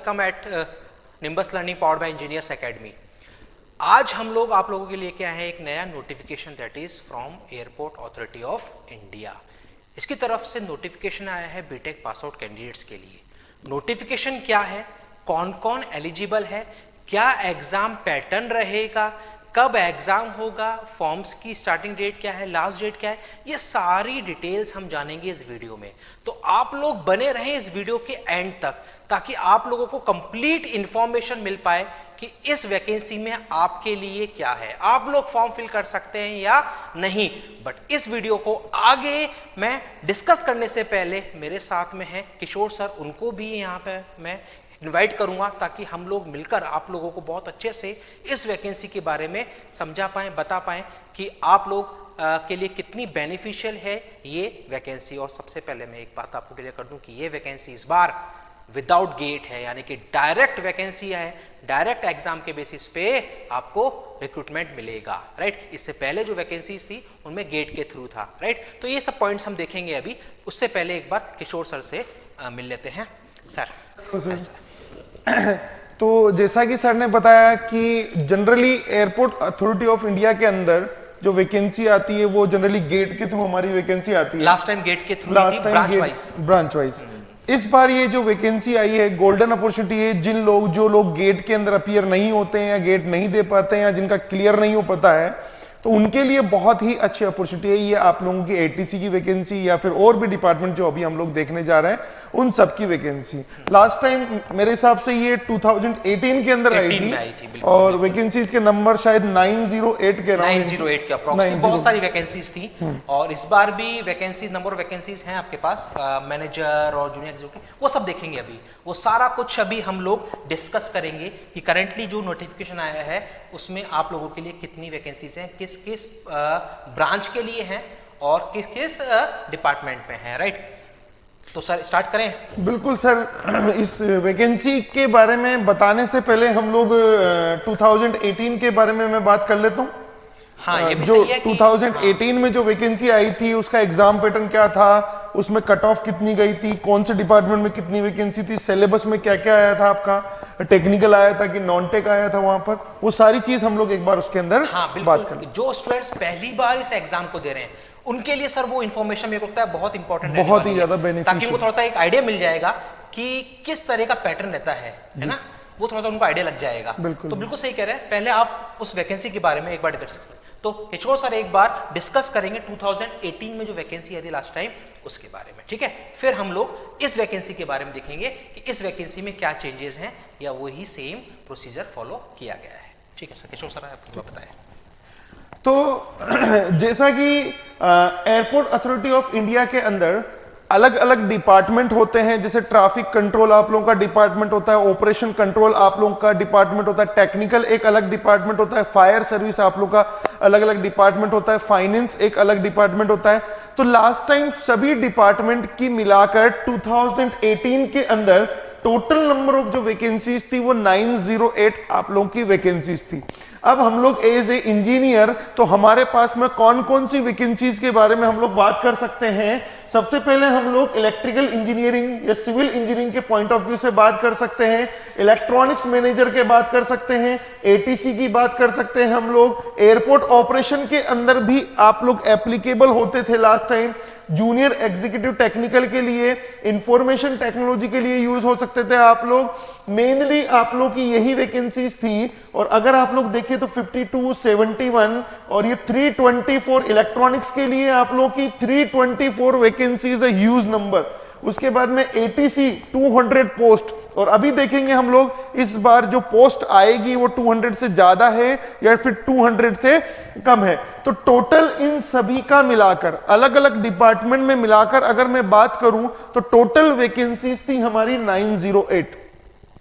Welcome eight nimbus learning powered by engineers academy. आज हम लोग आप लोगों के लिए क्या है, एक नया notification that is from airport authority of India. इसकी तरफ से नोटिफिकेशन आया है बीटेक पास आउट कैंडिडेट्स के लिए। नोटिफिकेशन क्या है, कौन कौन एलिजिबल है, क्या एग्जाम पैटर्न रहेगा, कब एग्जाम होगा, फॉर्म्स की स्टार्टिंग डेट क्या है, लास्ट डेट क्या है, ये सारी डिटेल्स हम जानेंगे इस वीडियो में। तो आप लोग बने रहें इस वीडियो के एंड तक ताकि आप लोगों को कंप्लीट इंफॉर्मेशन मिल पाए कि इस वैकेंसी में आपके लिए क्या है, आप लोग फॉर्म फिल कर सकते हैं या नहीं। बट इस वीडियो को आगे मैं डिस्कस करने से पहले मेरे साथ में है किशोर सर, उनको भी यहाँ पे मैं इनवाइट करूंगा ताकि हम लोग मिलकर आप लोगों को बहुत अच्छे से इस वैकेंसी के बारे में समझा पाएं, बता पाएं कि आप लोग के लिए कितनी बेनिफिशियल है ये वैकेंसी। और सबसे पहले मैं एक बात आपको क्लियर कर दूं कि ये वैकेंसी इस बार विदाउट गेट है, यानी कि डायरेक्ट वैकेंसी है, डायरेक्ट एग्जाम के बेसिस पे आपको रिक्रूटमेंट मिलेगा, राइट। इससे पहले जो वैकेंसीज थी उनमें गेट के थ्रू था, राइट। तो ये सब पॉइंट्स हम देखेंगे अभी। उससे पहले एक बार किशोर सर से मिल लेते हैं। सर तो जैसा कि सर ने बताया कि generally airport authority of India के अंदर जो वैकेंसी आती है वो जनरली गेट के थ्रू हमारी वैकेंसी आती है। लास्ट टाइम गेट के थ्रू थी, ब्रांच वाइज। इस बार ये जो वैकेंसी आई है गोल्डन अपॉर्चुनिटी है। जो लोग गेट के अंदर अपीयर नहीं होते हैं या गेट नहीं दे पाते हैं या जिनका क्लियर नहीं हो पाता है, तो उनके लिए बहुत ही अच्छी अपॉर्चुनिटी है ये। आप लोगों की एटीसी की वैकेंसी या फिर और भी डिपार्टमेंट जो अभी हम लोग देखने जा रहे हैं उन सब की वैकेंसी। लास्ट टाइम मेरे हिसाब से ये 2018 के अंदर आई थी और वैकेंसीज के नंबर शायद 908 के 908 के अप्रॉक्स बहुत सारी वैकेंसीज थी। और इस बार भी वैकेंसी नंबर वैकेंसीज हैं आपके पास, मैनेजर और जूनियर एग्जीक्यूटिव, वो सब देखेंगे अभी। वो सारा कुछ अभी हम लोग डिस्कस करेंगे कि करंटली जो नोटिफिकेशन आया है उसमें आप लोगों के लिए कितनी वैकेंसीज हैं, किस किस ब्रांच के लिए हैं और किस किस डिपार्टमेंट में है, राइट। तो सर स्टार्ट करें। बिल्कुल सर, इस वैकेंसी के बारे में बताने से पहले हम लोग 2018 के बारे में मैं बात कर लेता हूँ। हाँ, ये भी जो सही है 2018 में जो वैकेंसी आई थी उसका एग्जाम पैटर्न क्या था, उसमें कट ऑफ कितनी गई थी, कौन से डिपार्टमेंट में कितनी वैकेंसी थी, सिलेबस में क्या क्या आया था, आपका टेक्निकल आया था कि नॉन टेक आया था वहां पर, वो सारी चीज हम लोग एक बार उसके अंदर बात करें। जो स्टूडेंट्स पहली बार इस एग्जाम को दे रहे हैं उनके लिए सर वो इन्फॉर्मेशन मेरे को लगता है बहुत इंपॉर्टेंट, बहुत ही ज्यादा बेनिफिशियल, ताकि उनको थोड़ा सा एक आइडिया मिल जाएगा कि किस तरह का पैटर्न रहता है ना, वो थोड़ा सा उनको आइडिया लग जाएगा। तो बिल्कुल सही कह रहे हैं। पहले आप उस वैकेंसी के बारे में एक बार डिस्कस करें। तो किशोर सर एक बार डिस्कस करेंगे 2018 में जो वैकेंसी आई थी लास्ट टाइम उसके बारे में, ठीक है। फिर हम लोग इस वैकेंसी के बारे में देखेंगे कि इस वैकेंसी में क्या चेंजेस हैं या वही सेम प्रोसीजर फॉलो किया गया है, ठीक है सर। किशोर सर आपको बताएं। तो जैसा कि एयरपोर्ट अथॉरिटी ऑफ इंडिया के अंदर अलग अलग डिपार्टमेंट होते हैं, जैसे ट्रैफिक कंट्रोल आप लोगों का डिपार्टमेंट होता है, ऑपरेशन कंट्रोल आप लोगों का डिपार्टमेंट होता है, टेक्निकल एक अलग डिपार्टमेंट होता है, फायर सर्विस आप लोगों का अलग अलग डिपार्टमेंट होता है, फाइनेंस एक अलग डिपार्टमेंट होता है। तो लास्ट टाइम सभी डिपार्टमेंट की मिलाकर 2018 के अंदर टोटल नंबर ऑफ जो वैकेंसीज थी वो 908 आप लोगों की वैकेंसीज थी। अब हम लोग एज ए इंजीनियर तो हमारे पास में कौन कौन सी वैकेंसीज के बारे में हम लोग बात कर सकते हैं। सबसे पहले हम लोग इलेक्ट्रिकल इंजीनियरिंग या सिविल इंजीनियरिंग के पॉइंट ऑफ व्यू से बात कर सकते हैं, इलेक्ट्रॉनिक्स मैनेजर के बात कर सकते हैं, एटीसी की बात कर सकते हैं हम लोग, एयरपोर्ट ऑपरेशन के अंदर भी आप लोग एप्लीकेबल होते थे last time, junior executive technical के लिए, इंफॉर्मेशन टेक्नोलॉजी के लिए यूज हो सकते थे आप लोग। मेनली आप लोग की यही वैकेंसीज थी। और अगर आप लोग देखें तो 52, 71 और ये 324 इलेक्ट्रॉनिक्स के लिए आप लोग की 324 वैकेंसीज है, ह्यूज नंबर। उसके बाद में एटीसी 200 पोस्ट, और अभी देखेंगे हम लोग इस बार जो पोस्ट आएगी वो 200 से ज्यादा है या फिर 200 से कम है। तो टोटल इन सभी का मिलाकर अलग अलग डिपार्टमेंट में मिलाकर अगर मैं बात करूं तो टोटल वैकेंसीज थी हमारी 908।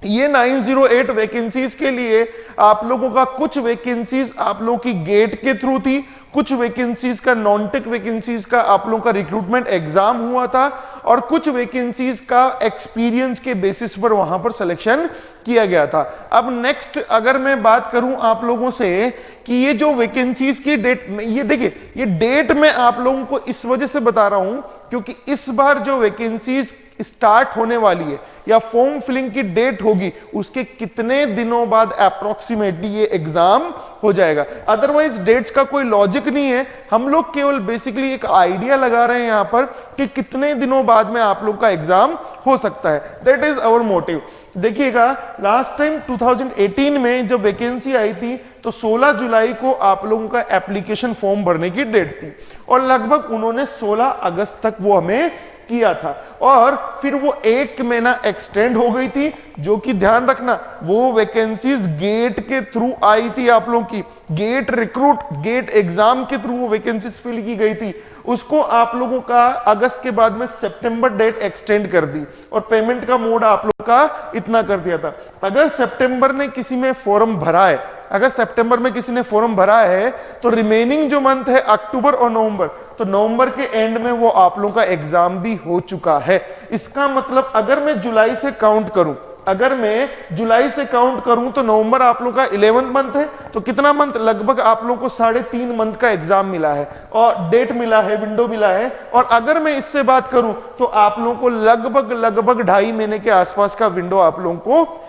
ये 908 वैकेंसीज के लिए आप लोगों का कुछ वैकेंसीज आप लोगों की गेट के थ्रू थी, कुछ वैकेंसीज का नॉन टेक वैकेंसीज का आप लोगों का रिक्रूटमेंट एग्जाम हुआ था और कुछ वैकेंसीज का एक्सपीरियंस के बेसिस पर वहां पर सिलेक्शन किया गया था। अब नेक्स्ट अगर मैं बात करूं आप लोगों से कि ये जो वैकेंसीज की डेट, ये देखिए ये डेट मैं आप लोगों को इस वजह से बता रहा हूं क्योंकि इस बार जो वैकेंसीज स्टार्ट होने वाली है या फॉर्म फिलिंग की डेट होगी उसके कितने दिनों बाद अप्रोक्सीमेटली ये एग्जाम हो जाएगा। अदरवाइज डेट्स का कोई लॉजिक नहीं है, हम लोग केवल बेसिकली एक आइडिया लगा रहे हैं यहां पर कि कितने दिनों बाद में आप लोग का एग्जाम हो सकता है। That is our motive. देखिएगा लास्ट टाइम 2018 में जब वैकेंसी आई थी तो 16 जुलाई को आप लोगों का एप्लीकेशन फॉर्म भरने की डेट थी और लगभग उन्होंने 16 अगस्त तक वो हमें किया था और फिर वो एक महीना एक्सटेंड हो गई थी, जो कि ध्यान रखना वो वैकेंसीज गेट के थ्रू आई थी, आप लोगों की गेट रिक्रूट गेट एग्जाम के थ्रू वो वैकेंसीज फिल की गई थी। उसको आप लोगों का अगस्त के बाद में सितंबर डेट एक्सटेंड कर दी और पेमेंट का मोड आप लोगों का इतना कर दिया था। अगर सितंबर में किसी में फॉर्म भरा है, अगर सितंबर में किसी ने फॉर्म भरा है तो रिमेनिंग जो मंथ है अक्टूबर और नवंबर, तो नवंबर के एंड में वो आप लोगों का एग्जाम भी हो चुका है। इसका मतलब अगर मैं जुलाई से काउंट करूं, अगर मैं जुलाई से काउंट करूं तो नवंबर आप लोगों का 11th मंथ है, तो कितना मंथ, लगभग आप लोगों को 3.5 मंथ का एग्जाम मिला है और डेट मिला है, विंडो मिला है। और अगर मैं इससे बात करूं तो आप लोगों को लगभग 2.5 महीने के आसपास का विंडो आप लोगों को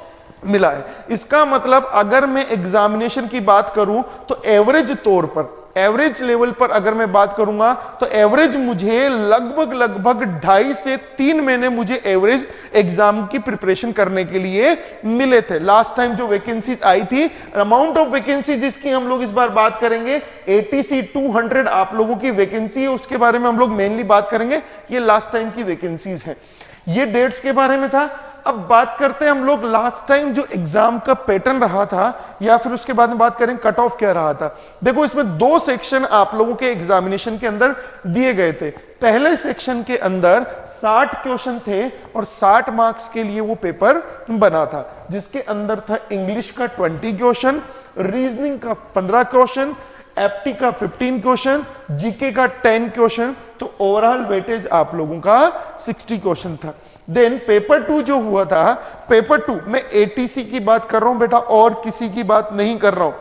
मिला है। इसका मतलब अगर मैं एग्जामिनेशन की बात करूं तो एवरेज तौर पर, एवरेज लेवल पर अगर मैं बात करूंगा तो एवरेज मुझे लगभग 2.5 से 3 महीने मुझे एवरेज एग्जाम की प्रिपरेशन करने के लिए मिले थे। लास्ट टाइम जो वैकेंसीज आई थी, अमाउंट ऑफ वैकेंसी जिसकी हम लोग इस बार बात करेंगे, ATC 200 आप लोगों की वैकेंसी है, उसके बारे में हम लोग मेनली बात करेंगे। ये लास्ट टाइम की वैकेंसीज है। ये डेट्स के बारे में था। अब बात करते हैं हम लोग लास्ट टाइम जो एग्जाम का पैटर्न रहा था या फिर उसके बाद में बात करें कट ऑफ क्या रहा था। देखो इसमें 2 सेक्शन आप लोगों के एग्जामिनेशन के अंदर दिए गए थे। पहले सेक्शन के अंदर 60 क्वेश्चन थे और 60 मार्क्स के लिए वो पेपर बना था, जिसके अंदर था इंग्लिश का 20 क्वेश्चन, रीजनिंग का 15 क्वेश्चन, एप्टी का 15 क्वेश्चन, जीके का 10 क्वेश्चन, तो ओवरऑल वेटेज आप लोगों का 60 क्वेश्चन था। देन पेपर 2 जो हुआ था, पेपर 2 मैं ATC की बात कर रहा हूं बेटा और किसी की बात नहीं कर रहा हूं।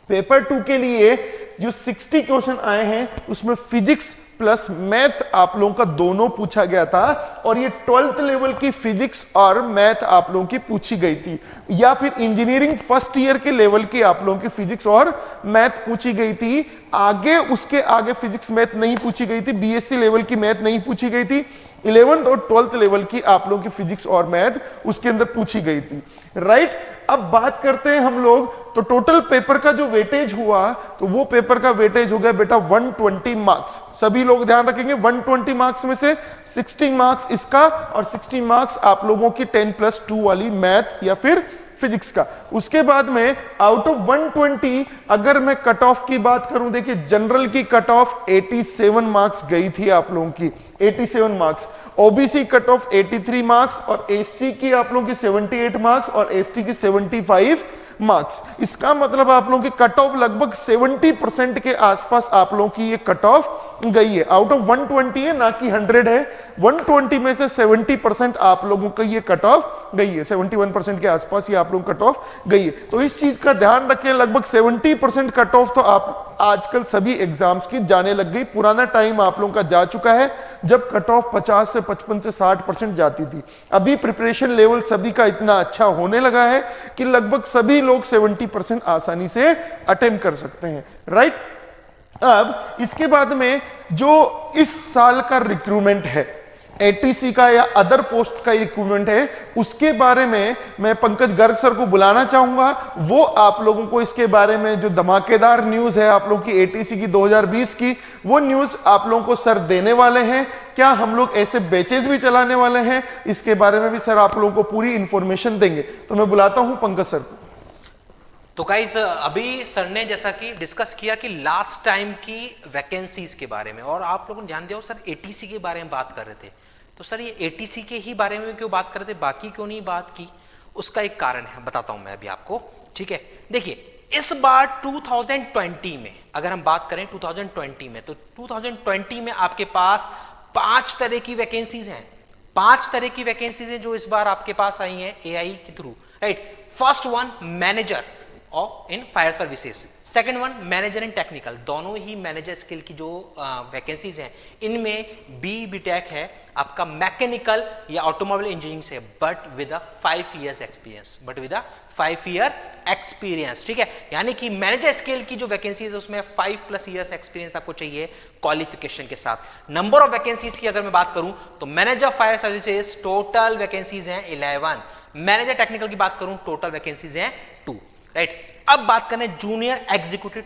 पेपर 2 के लिए जो 60 क्वेश्चन आए हैं उसमें फिजिक्स प्लस मैथ आप लोगों का दोनों पूछा गया था और ये 12th लेवल की फिजिक्स और मैथ आप लोगों की पूछी गई थी, या फिर इंजीनियरिंग फर्स्ट ईयर के लेवल की आप लोगों की फिजिक्स और मैथ पूछी गई थी। आगे उसके आगे फिजिक्स मैथ नहीं पूछी गई थी, BSc लेवल की मैथ नहीं पूछी गई थी। 11th और 12th लेवल की आप लोगों की फिजिक्स और मैथ उसके अंदर पूछी गई थी, राइट। अब बात करते हैं हम लोग, तो टोटल पेपर का जो वेटेज हुआ, तो वो पेपर का वेटेज हो गया बेटा 120 मार्क्स। सभी लोग ध्यान रखेंगे 120 मार्क्स में से 60 मार्क्स इसका और 60 मार्क्स आप लोगों की 10+2 वाली मैथ या फिर फिजिक्स का। उसके बाद में आउट ऑफ 120 अगर मैं कट ऑफ की बात करूं, देखिए जनरल की कट ऑफ 87 मार्क्स गई थी आप लोगों की, 87 marks. OBC cut off 83 marks और एससी की आप लोगों की 78 मार्क्स और एसटी की 75 मार्क्स। इसका मतलब आप लोगों की कट ऑफ लगभग 70% के आसपास आप लोगों की ये कट ऑफ गई है। आउट ऑफ 120 है ना कि 100 है, 120 में से 70% आप लोगों का ये कट ऑफ गई है, 71% के आसपास ये आप लोग कट ऑफ गई है। तो इस चीज का ध्यान रखें, लगभग 70% कट ऑफ तो आप आजकल सभी एग्जाम्स की जाने लग गई। पुराना टाइम आप लोगों का जा चुका है जब कट ऑफ 50 से 55 से 60% जाती थी। अभी प्रिपरेशन लेवल सभी का इतना अच्छा होने लगा है कि लगभग सभी लोग 70% आसानी से अटेम्प्ट कर सकते हैं, राइट। अब इसके बाद में जो इस साल का रिक्रूटमेंट है, ATC का या अदर पोस्ट का रिक्रूटमेंट है, उसके बारे में मैं पंकज गर्ग सर को बुलाना चाहूंगा। वो आप लोगों को इसके बारे में जो धमाकेदार न्यूज है आप लोगों की ATC की 2020 की, वो न्यूज आप लोगों को सर देने वाले हैं। क्या हम लोग ऐसे बैचेस भी चलाने वाले हैं, इसके बारे में भी सर आप लोगों को पूरी इंफॉर्मेशन देंगे। तो मैं बुलाता हूं पंकज सर को। तो गाइस अभी सर ने जैसा कि डिस्कस किया कि लास्ट टाइम की वैकेंसीज के बारे में, और आप लोगों ने ध्यान दिया सर ATC के बारे में बात कर रहे थे, तो सर ये ATC के ही बारे में क्यों बात कर रहे थे, बाकी क्यों नहीं बात की? उसका एक कारण है, बताता हूं मैं अभी आपको, ठीक है। देखिए इस बार 2020 में अगर हम बात करें 2020 में, तो 2020 में आपके पास 5 तरह की वैकेंसीज हैं, 5 तरह की वैकेंसीज हैं जो इस बार आपके पास आई हैं AI के थ्रू, राइट। फर्स्ट वन मैनेजर और in fire services, second one manager and technical, दोनों ही मैनेजर स्किल की जो वैकेंसीज हैं इनमें बीटेक है आपका मैकेनिकल या ऑटोमोबाइल इंजीनियरिंग से, but with a 5 years experience, but with a 5 year experience, ठीक है। यानी कि मैनेजर स्किल की जो वैकेंसीज है उसमें 5+ years एक्सपीरियंस आपको चाहिए क्वालिफिकेशन के साथ। नंबर ऑफ वैकेंसीज की अगर मैं बात करूं तो manager fire services total vacancies हैं 11, मैनेजर टेक्निकल की बात करूं टोटल वैकेंसीज हैं 2, राइट। अब बात करें junior executive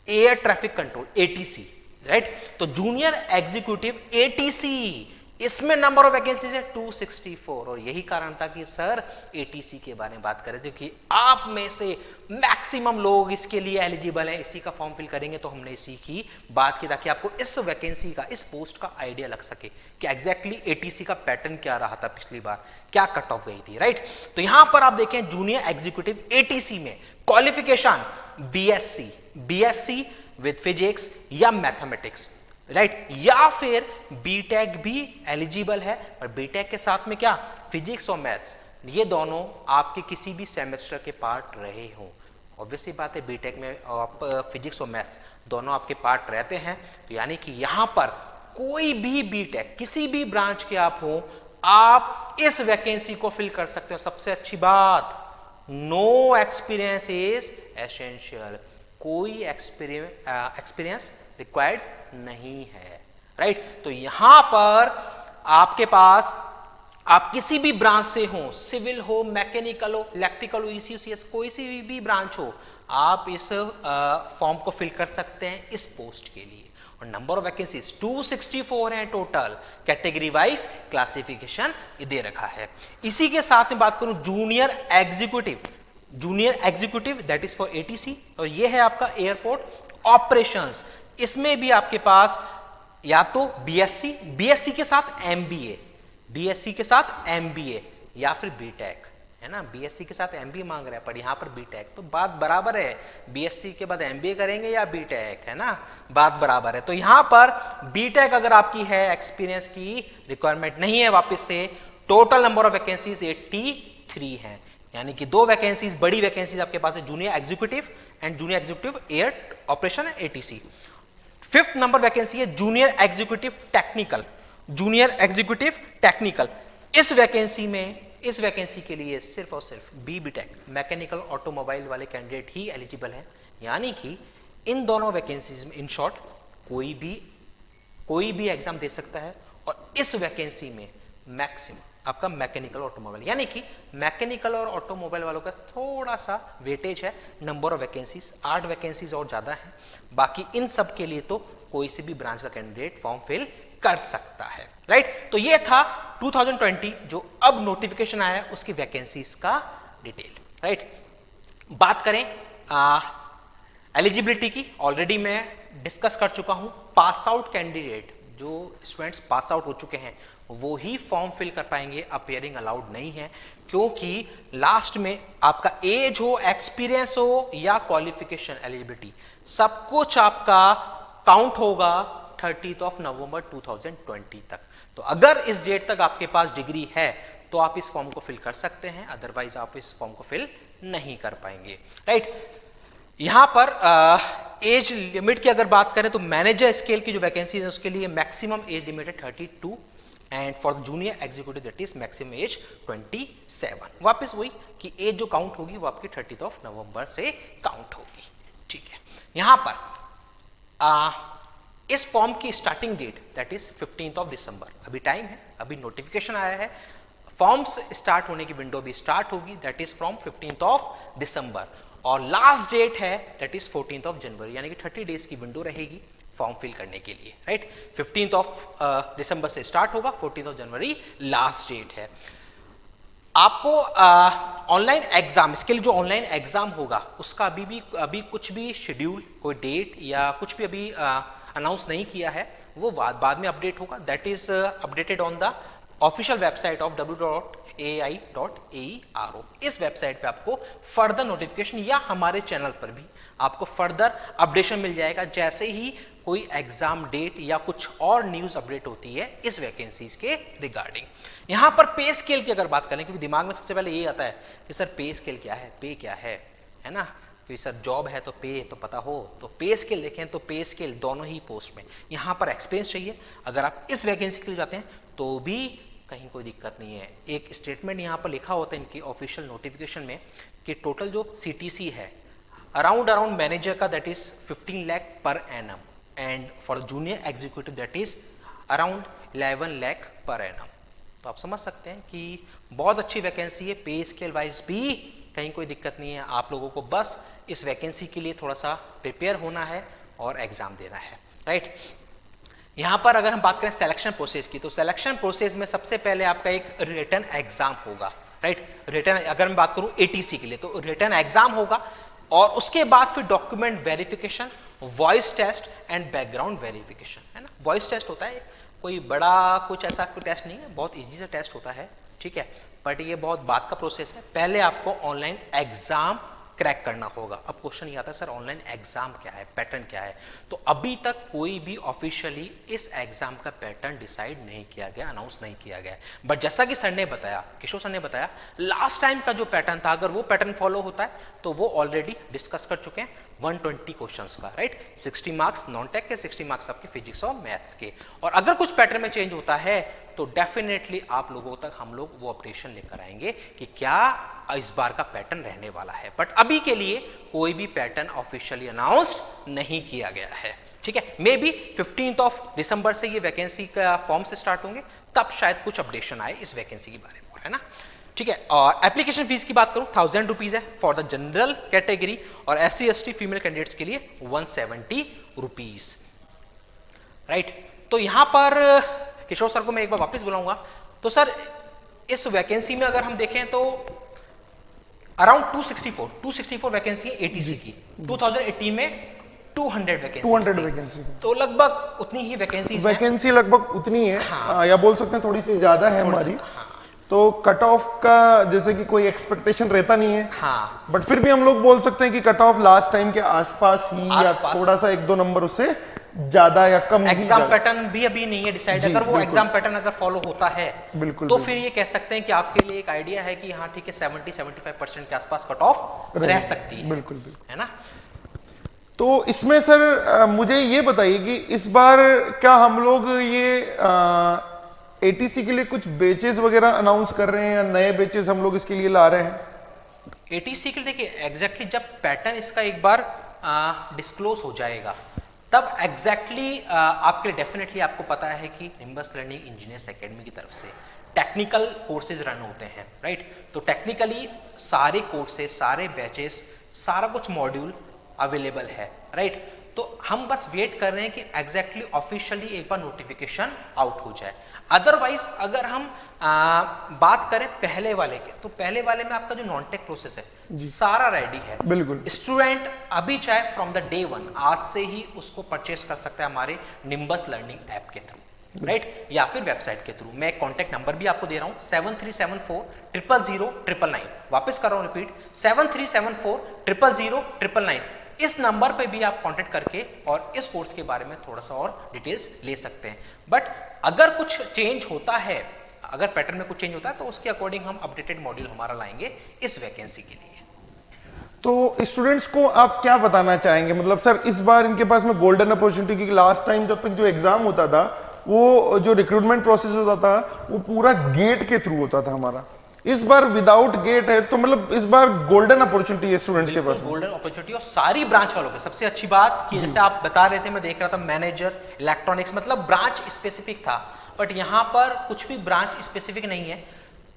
air traffic control ATC, right. तो जूनियर एग्जीक्यूटिव एटीसी इसमें नंबर ऑफ वैकेंसीज है 264, और यही कारण था कि सर एटीसी के बारे में बात करें क्योंकि आप में से मैक्सिमम लोग इसके लिए एलिजिबल हैं, इसी का फॉर्म फिल करेंगे, तो हमने इसी की बात की ताकि आपको इस वैकेंसी का, इस पोस्ट का आइडिया लग सके कि एग्जैक्टली एटीसी का पैटर्न क्या रहा था पिछली बार, क्या कट ऑफ गई थी, राइट। तो यहां पर आप देखें जूनियर एग्जीक्यूटिव एटीसी में क्वालिफिकेशन बीएससी विद फिजिक्स या मैथमेटिक्स, राइट, या फिर बीटेक भी एलिजिबल है, और बीटेक के साथ में क्या फिजिक्स और मैथ्स, ये दोनों आपके किसी भी सेमेस्टर के पार्ट रहे हों। ऑब्वियसली बात है बीटेक में आप फिजिक्स और मैथ्स दोनों आपके पार्ट रहते हैं, तो यानी कि यहां पर कोई भी बीटेक किसी भी ब्रांच के आप हो, आप इस वैकेंसी को फिल कर सकते हो। सबसे अच्छी बात, नो एक्सपीरियंस इज एसेंशियल, कोई एक्सपीरियंस रिक्वायर्ड नहीं है, राइट। तो यहां पर आपके पास आप किसी भी ब्रांच से हो, सिविल हो, मैकेनिकल हो, इलेक्ट्रिकल हो, ईसीसीएस, कोई सी भी ब्रांच हो, आप इस फॉर्म को फिल कर सकते हैं इस पोस्ट के लिए। और नंबर ऑफ वैकेंसीज 264 हैं टोटल, कैटेगरी वाइज क्लासिफिकेशन दे रखा है। इसी के साथ में बात करूं junior executive that is for ATC, और ये है आपका एयरपोर्ट ऑपरेशंस। इसमें भी आपके पास या तो बीएससी के साथ एमबीए या फिर बीटेक, है ना। बीएससी के साथ एमबीए मांग रहा है, पर यहां पर बीटेक, तो बात बराबर है, बीएससी के बाद एमबीए करेंगे या बीटेक, है ना, बात बराबर है। तो यहां पर बीटेक अगर आपकी है, एक्सपीरियंस की रिक्वायरमेंट नहीं है, वापस से टोटल नंबर ऑफ वैकेंसीज 83 है, यानी कि 2 वैकेंसीज, बड़ी वैकेंसीज आपके पास है junior executive and junior executive air operation ATC. 5th number vacancy है जूनियर एग्जीक्यूटिव टेक्निकल। इस वैकेंसी के लिए सिर्फ और सिर्फ बीटेक मैकेनिकल ऑटोमोबाइल वाले कैंडिडेट ही एलिजिबल हैं, यानी कि इन दोनों वैकेंसीज में इन शॉर्ट कोई भी एग्जाम दे सकता है, और इस वैकेंसी में मैक्सिमम आपका मैकेनिकल ऑटोमोबाइल, यानी कि मैकेनिकल और ऑटोमोबाइल वालों का थोड़ा सा वेटेज है। नंबर ऑफ वैकेंसीज 8 वैकेंसीज और ज्यादा है, बाकी इन सब के लिए तो कोई सी भी ब्रांच का कैंडिडेट फॉर्म फिल कर सकता है, राइट। तो ये था 2020 जो अब नोटिफिकेशन आया है उसकी वैकेंसीज का डिटेल, राइट। बात करें एलिजिबिलिटी की, ऑलरेडी मैं डिस्कस कर चुका हूं। पास आउट कैंडिडेट, जो स्टूडेंट्स पास आउट हो चुके हैं वो ही फॉर्म फिल कर पाएंगे, अपीयरिंग अलाउड नहीं है, क्योंकि लास्ट में आपका एज हो, एक्सपीरियंस हो या क्वालिफिकेशन एलिजिबिलिटी, सब कुछ आपका काउंट होगा 30 नवंबर 2020 तक। तो अगर इस डेट तक आपके पास डिग्री है तो आप इस फॉर्म को फिल कर सकते हैं, अदरवाइज आप इस फॉर्म को फिल नहीं कर पाएंगे, राइट। यहां पर एज लिमिट की अगर बात करें तो मैनेजर स्केल की जो वैकेंसी है उसके लिए मैक्सिमम एज लिमिट है 32, and for junior executive that is maximum age 27। वापस वही कि एज जो काउंट होगी वो आपकी 30 नवंबर से काउंट होगी, ठीक है। यहां पर इस फॉर्म की स्टार्टिंग डेट दैट इज 15 दिसंबर, अभी टाइम है, अभी नोटिफिकेशन आया है, फॉर्म्स स्टार्ट होने की विंडो भी स्टार्ट होगी दैट इज फ्रॉम 15 दिसंबर, और लास्ट डेट है दैट इज 14 जनवरी, यानी कि 30 डेज की विंडो रहेगी फॉर्म फिल करने के लिए, राइट। 15 दिसंबर से स्टार्ट होगा, 14 जनवरी लास्ट डेट है। आपको ऑनलाइन एग्जाम, इसके लिए जो ऑनलाइन एग्जाम होगा उसका अभी कुछ भी शेड्यूल, कोई डेट या कुछ भी अभी अनाउंस नहीं किया है, वो बाद में अपडेट होगा, that is updated on the official website of www.ai.aero। इस वेबसाइट पे आपको फर्दर नोटिफिकेशन या हमारे चैनल पर भी आपको फर्दर अपडेशन मिल जाएगा जैसे ही कोई एग्जाम डेट या कुछ और न्यूज अपडेट होती है इस वैकेंसीज के रिगार्डिंग। यहां पर पे स्केल की अगर बात करें, क्योंकि दिमाग में सबसे पहले ये आता है कि सर पे स्केल क्या है, पे क्या है ना, क्योंकि सर जॉब है तो पे तो पता हो, तो पे स्केल देखें तो पे स्केल दोनों ही पोस्ट में यहाँ पर एक्सपीरियंस चाहिए। अगर आप इस वैकेंसी के लिए जाते हैं तो भी कहीं कोई दिक्कत नहीं है। एक स्टेटमेंट यहाँ पर लिखा होता है इनकी ऑफिशियल नोटिफिकेशन में कि टोटल जो सीटीसी है अराउंड मैनेजर का that is 15 lakh per annum, and for junior executive that is around 11 lakh per annum. तो आप समझ सकते हैं कि बहुत अच्छी वैकेंसी है, पे स्केल वाइज भी कहीं कोई दिक्कत नहीं है। आप लोगों को बस इस वैकेंसी के लिए थोड़ा सा प्रिपेयर होना है और एग्जाम देना है, राइट। यहाँ पर अगर हम बात करें सिलेक्शन प्रोसेस की, तो सिलेक्शन प्रोसेस में सबसे पहले आपका एक रिटन एग्जाम होगा, राइट। रिटन, अगर मैं बात करूँ एटीसी के लिए तो रिटन एग्जाम होगा, और उसके बाद फिर document verification, voice test and background verification, है ना। वॉइस टेस्ट होता है, कोई बड़ा कुछ ऐसा कोई टेस्ट नहीं है, बहुत इजी सा टेस्ट होता है, ठीक है, बट ये बहुत बात का प्रोसेस है। पहले आपको ऑनलाइन एग्जाम क्रैक करना होगा। अब क्वेश्चन ये आता है सर ऑनलाइन एग्जाम क्या है, पैटर्न क्या है, तो अभी तक कोई भी ऑफिशियली इस एग्जाम का पैटर्न डिसाइड नहीं किया गया, अनाउंस नहीं किया गया, बट जैसा कि सर ने बताया, किशोर सर ने बताया, लास्ट टाइम का जो पैटर्न था अगर वो पैटर्न फॉलो होता है तो वो ऑलरेडी डिस्कस कर चुके हैं 120 क्वेश्चंस का, राइट। 60 मार्क्स नॉन टेक के, 60 मार्क्स आपके फिजिक्स और मैथ्स के, और अगर कुछ पैटर्न में चेंज होता है तो डेफिनेटली आप लोगों तक हम लोग वो अपडेशन लेकर आएंगे कि क्या इस बार का पैटर्न रहने वाला है। बट अभी के लिए कोई भी पैटर्न ऑफिशियली अनाउंस्ड नहीं किया गया है, ठीक है। मे बी 15 दिसंबर से ये वैकेंसी का फॉर्म से स्टार्ट होंगे, तब शायद कुछ अपडेशन आए इस वैकेंसी के बारे में, है ना, ठीक है। एप्लीकेशन फीस की बात करूं 1000 रुपीज है फॉर द जनरल कैटेगरी, और SC ST फीमेल कैंडिडेट्स के लिए 170 रुपीज, राइट। तो यहां पर किशोर सर को मैं एक बार वापस बुलाऊंगा। तो सर इस वैकेंसी में अगर हम देखें तो अराउंड 264 वैकेंसी है एटीसी की। 2018 में 200 वैकेंसी, तो लगभग उतनी ही वैकेंसी लगभग उतनी है, हाँ। या बोल सकते हैं थोड़ी सी ज्यादा है हमारी, हाँ। तो कट ऑफ का जैसे कि कोई एक्सपेक्टेशन रहता नहीं है, हाँ, बट फिर भी हम लोग बोल सकते हैं कि कट ऑफ लास्ट टाइम के आसपास ही या थोड़ा सा 1-2 नंबर उससे ज्यादा या कम। एग्जाम पैटर्न भी अभी नहीं है डिसाइड, अगर वो एग्जाम पैटर्न अगर फॉलो होता है बिल्कुल तो फिर ये कह सकते हैं कि आपके लिए एक आइडिया है कि हाँ ठीक है 70-75% के आसपास कट ऑफ रह सकती है, बिल्कुल, है ना। तो इसमें सर मुझे ये बताइए कि इस बार क्या हम लोग ये एटीसी के लिए कुछ बेचेस वगैरह अनाउंस कर रहे हैं या नए बेचेस हम लोग इसके लिए ला रहे हैं? एटीसी के लिए देखिए एग्जैक्टली जब पैटर्न इसका एक बार डिस्क्लोज हो जाएगा तब एग्जैक्टली आपके लिए डेफिनेटली आपको पता है कि निम्बस लर्निंग इंजीनियर्स एकेडमी की तरफ से टेक्निकल कोर्सेज रन होते हैं, राइट। तो टेक्निकली सारे कोर्सेज, सारे बैचेस, सारा कुछ मॉड्यूल अवेलेबल है, राइट। तो हम बस वेट कर रहे हैं कि एग्जैक्टली ऑफिशियली एक बार नोटिफिकेशन आउट हो जाए। अदरवाइज अगर हम बात करें पहले वाले के, तो पहले वाले में आपका जो नॉन टेक प्रोसेस है सारा रेडी है, बिल्कुल। स्टूडेंट अभी चाहे फ्रॉम द डे 1 आज से ही उसको परचेस कर सकता है हमारे निम्बस लर्निंग ऐप के थ्रू, राइट, या फिर वेबसाइट के थ्रू। मैं एक कॉन्टैक्ट नंबर भी आपको दे रहा हूं 7374000999। वापस कर रहा हूं, रिपीट 7374000999। इस नंबर पे भी आप कांटेक्ट करके और इस कोर्स के बारे में थोड़ा सा और डिटेल्स ले सकते हैं। बट अगर कुछ चेंज होता है, अगर पैटर्न में कुछ चेंज होता है तो उसके अकॉर्डिंग हम अपडेटेड मॉड्यूल हमारा लाएंगे इस वैकेंसी के लिए। तो स्टूडेंट्स को आप क्या बताना चाहेंगे, मतलब सर इस बार इनके पास में गोल्डन अपॉर्चुनिटी, क्योंकि लास्ट टाइम जब तक जो एग्जाम होता था वो जो रिक्रूटमेंट प्रोसेस होता था वो पूरा गेट के थ्रू होता था हमारा, इस बार विदाउट गेट है, तो मतलब इस बार गोल्डन अपॉर्चुनिटी है स्टूडेंट्स के पास, गोल्डन अपॉर्चुनिटी और सारी ब्रांच वालों के। सबसे अच्छी बात कि जैसे आप बता रहे थे, मैं देख रहा था मैनेजर इलेक्ट्रॉनिक्स, मतलब ब्रांच स्पेसिफिक था, बट यहाँ पर कुछ भी ब्रांच स्पेसिफिक नहीं है।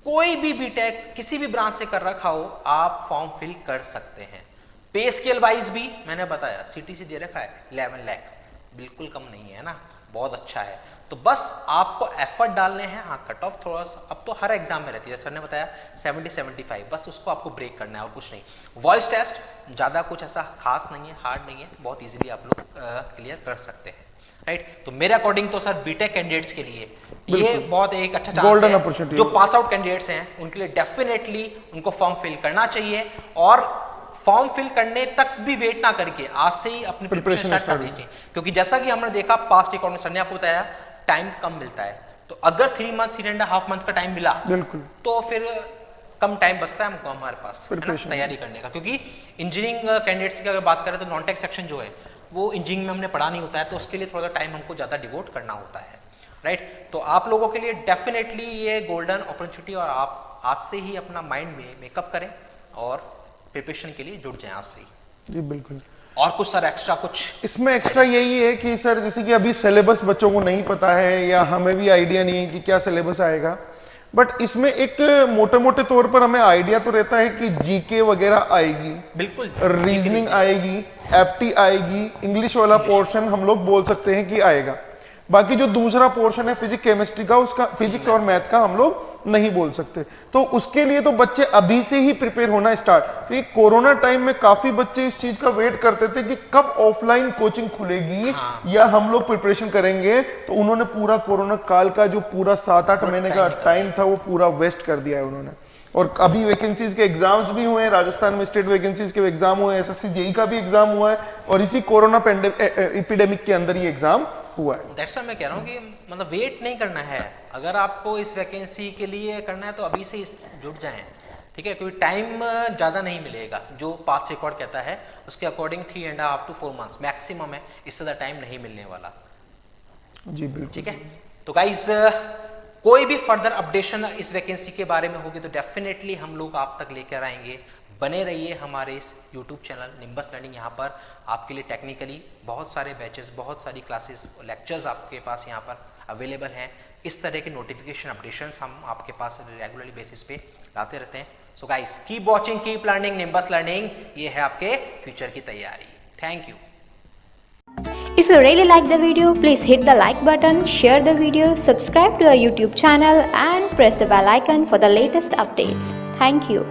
कोई भी बीटेक किसी भी ब्रांच से कर रखा हो आप फॉर्म फिल कर सकते हैं। पे स्केल वाइज भी मैंने बताया सीटीसी दे रखा है 11 लाख, बिल्कुल कम नहीं है ना, बहुत अच्छा है। तो बस आपको एफर्ट डालने हैं। हाँ, कट ऑफ थोड़ा सा अब तो हर एग्जाम में रहती है, सर ने बताया 70-75, बस उसको आपको ब्रेक करना है और कुछ नहीं। वॉइस टेस्ट ज़्यादा कुछ ऐसा खास नहीं है, हार्ड नहीं है, बहुत इजीली आप लोग क्लियर कर सकते हैं, राइट। तो मेरे अकॉर्डिंग तो सर बीटेक कैंडिडेट्स के लिए ये बहुत एक अच्छा चांस है। जो पास आउट कैंडिडेट्स हैं उनके लिए डेफिनेटली उनको फॉर्म फिल करना चाहिए, और फॉर्म फिल करने तक भी वेट ना करके आज से ही अपनी प्रिपरेशन स्टार्ट कर दीजिए, क्योंकि जैसा कि हमने देखा पास्ट रिकॉर्ड में, सर ने आपको बताया टाइम कम मिलता है। तो अगर 3 मंथ 3.5 मंथ का टाइम मिला बिल्कुल, तो फिर कम टाइम बचता है हमको हमारे पास है ना तैयारी करने का, क्योंकि इंजीनियरिंग कैंडिडेट्स की अगर बात करें तो नॉन टेक सेक्शन जो है वो इंजीनियरिंग में हमने पढ़ा नहीं होता है, तो उसके लिए थोड़ा टाइम हमको ज़्यादा डिवोट करना होता है, राइट। तो आप लोगों के लिए डेफिनेटली ये गोल्डन अपॉर्चुनिटी, और आप आज से ही अपना माइंड में मेकअप करें और प्रिपरेशन के लिए जुट जाएं आज से ही। जी बिल्कुल। और कुछ सर एक्स्ट्रा कुछ इसमें एक्स्ट्रा यही है कि सर जैसे कि अभी सिलेबस बच्चों को नहीं पता है या हमें भी आइडिया नहीं है कि क्या सिलेबस आएगा, बट इसमें एक मोटे मोटे तौर पर हमें आइडिया तो रहता है कि जीके वगैरह आएगी, बिल्कुल रीजनिंग आएगी, एप्टी आएगी, इंग्लिश वाला पोर्शन हम लोग बोल सकते हैं कि आएगा। बाकी जो दूसरा पोर्शन है फिजिक्स केमिस्ट्री का, उसका फिजिक्स और मैथ का हम लोग नहीं बोल सकते। तो उसके लिए तो बच्चे अभी से ही प्रिपेयर होना स्टार्ट, क्योंकि कोरोना टाइम में काफी बच्चे इस चीज का वेट करते थे कि कब ऑफलाइन कोचिंग खुलेगी या हम लोग प्रिपरेशन करेंगे। तो उन्होंने पूरा कोरोना काल का जो पूरा 7-8 महीने का टाइम था वो पूरा वेस्ट कर दिया है उन्होंने। और अभी वैकेंसीज के एग्जाम्स भी हुए हैं, राजस्थान में स्टेट वैकेंसीज के एग्जाम हुए हैं, एसएससी जेई का भी एग्जाम हुआ है, और इसी कोरोना एपिडेमिक के अंदर ही एग्जाम हुआ है। दैट्स व्हाई मैं कह रहा हूँ कि मतलब वेट नहीं करना है, अगर आपको इस वैकेंसी के लिए करना है तो अभी से जुट जाएं, ठीक है, क्योंकि टाइम ज़्यादा नहीं मिलेगा। जो पास रिकॉर्ड कहता है उसके अकॉर्डिंग 3.5 to 4 months मैक्सिमम है, इससे ज़्यादा टाइम नहीं मिलने वाला। जी बिल्कुल, ठीक है। तो गाइस कोई भी फर्दर अपडेशन इस वैकेंसी के बारे में होगी तो डेफिनेटली हम लोग आप तक लेकर आएंगे। बने रहिए हमारे इस YouTube चैनल निम्बस लर्निंग। यहाँ पर आपके लिए टेक्निकली बहुत सारे बैचेस, बहुत सारी क्लासेस, लेक्चर्स आपके पास यहाँ पर अवेलेबल हैं। इस तरह के नोटिफिकेशन अपडेशंस हम आपके पास रेगुलरली बेसिस पे लाते रहते हैं। So guys keep watching, keep learning, nimbus learning, ये है आपके फ्यूचर की तैयारी। Thank you. If you really like the video, please hit the like button, share the video, subscribe to our YouTube channel and press the bell icon for the latest updates. Thank you.